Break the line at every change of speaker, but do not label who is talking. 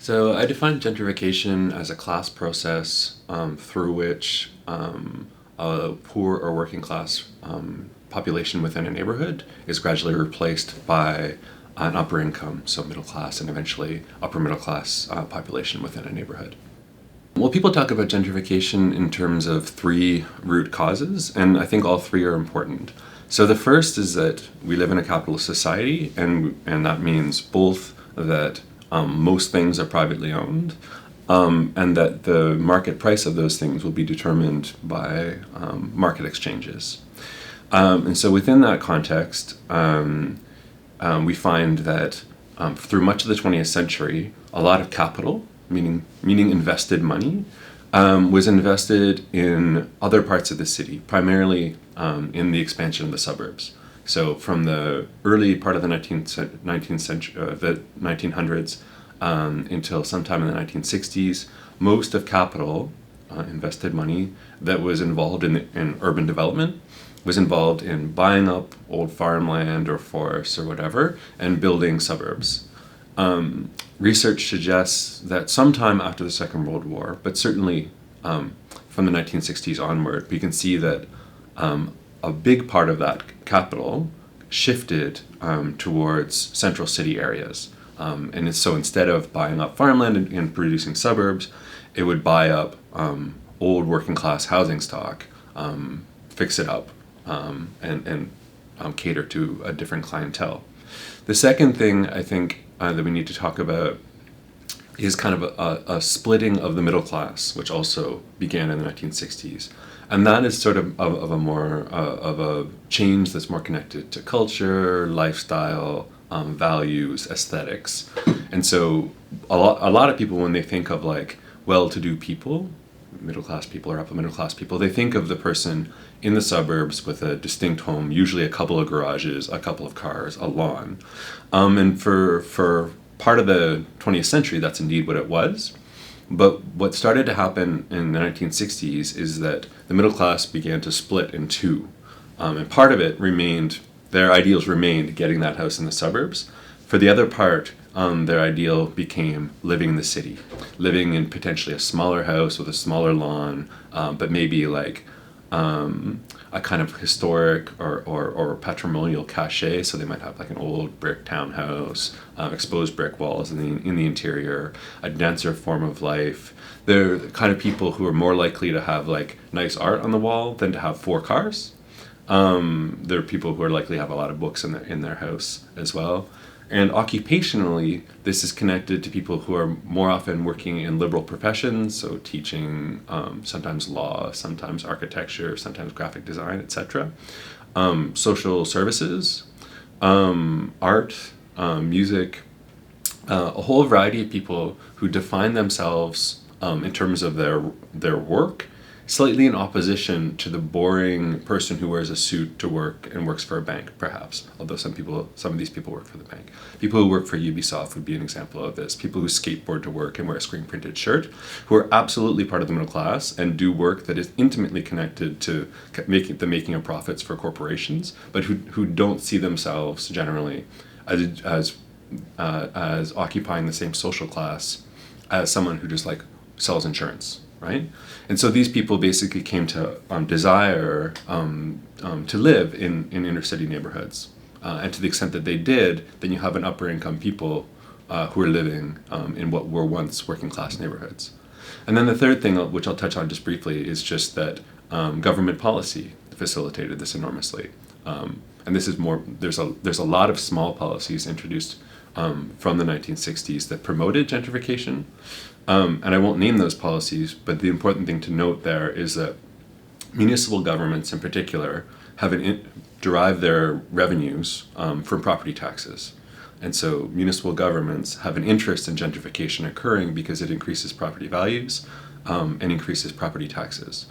So I define gentrification as a class process through which a poor or working class population within a neighborhood is gradually replaced by an upper income, so middle class, and eventually upper middle class population within a neighborhood. Well, people talk about gentrification in terms of three root causes, and I think all three are important. So the first is that we live in a capitalist society, and that means both that most things are privately owned, and that the market price of those things will be determined by market exchanges. And so within that context, we find that through much of the 20th century, a lot of capital, meaning invested money, was invested in other parts of the city, primarily in the expansion of the suburbs. So from the early part of the 19th century, the 1900s, until sometime in the 1960s, most of capital, invested money, that was involved in urban development was involved in buying up old farmland or forests or whatever and building suburbs. Research suggests that sometime after the Second World War, but certainly from the 1960s onward, we can see that a big part of that capital shifted towards central city areas. And so instead of buying up farmland and producing suburbs, it would buy up old working class housing stock, fix it up, and cater to a different clientele. The second thing I think that we need to talk about is kind of a splitting of the middle class, which also began in the 1960s. And that is sort of a more of a change that's more connected to culture, lifestyle, values, aesthetics. And so a lot of people, when they think of like well-to-do people, middle class people or upper middle class people, they think of the person in the suburbs with a distinct home, usually a couple of garages, a couple of cars, a lawn. And for part of the 20th century, that's indeed what it was. But what started to happen in the 1960s is that the middle class began to split in two. And part of it remained, their ideals remained getting that house in the suburbs. For the other part, their ideal became living in the city, living in potentially a smaller house with a smaller lawn, but maybe like a kind of historic or patrimonial cachet. So they might have like an old brick townhouse, exposed brick walls in the interior, a denser form of life. They're the kind of people who are more likely to have like nice art on the wall than to have four cars. There are people who are likely to have a lot of books in their house as well. And occupationally, this is connected to people who are more often working in liberal professions, so teaching, sometimes law, sometimes architecture, sometimes graphic design, etc. Social services, art, music, a whole variety of people who define themselves in terms of their work, slightly in opposition to the boring person who wears a suit to work and works for a bank, perhaps. Although some of these people work for the bank. People who work for Ubisoft would be an example of this. People who skateboard to work and wear a screen-printed shirt, who are absolutely part of the middle class and do work that is intimately connected to the making of profits for corporations, but who don't see themselves generally as occupying the same social class as someone who just like sells insurance. Right? And so these people basically came to desire to live in inner city neighborhoods. And to the extent that they did, then you have an upper income people who are living in what were once working class neighborhoods. And then the third thing, which I'll touch on just briefly, is just that government policy facilitated this enormously. And this is more, there's a lot of small policies introduced from the 1960s that promoted gentrification. And I won't name those policies, but the important thing to note there is that municipal governments in particular derive their revenues from property taxes. And so municipal governments have an interest in gentrification occurring because it increases property values and increases property taxes.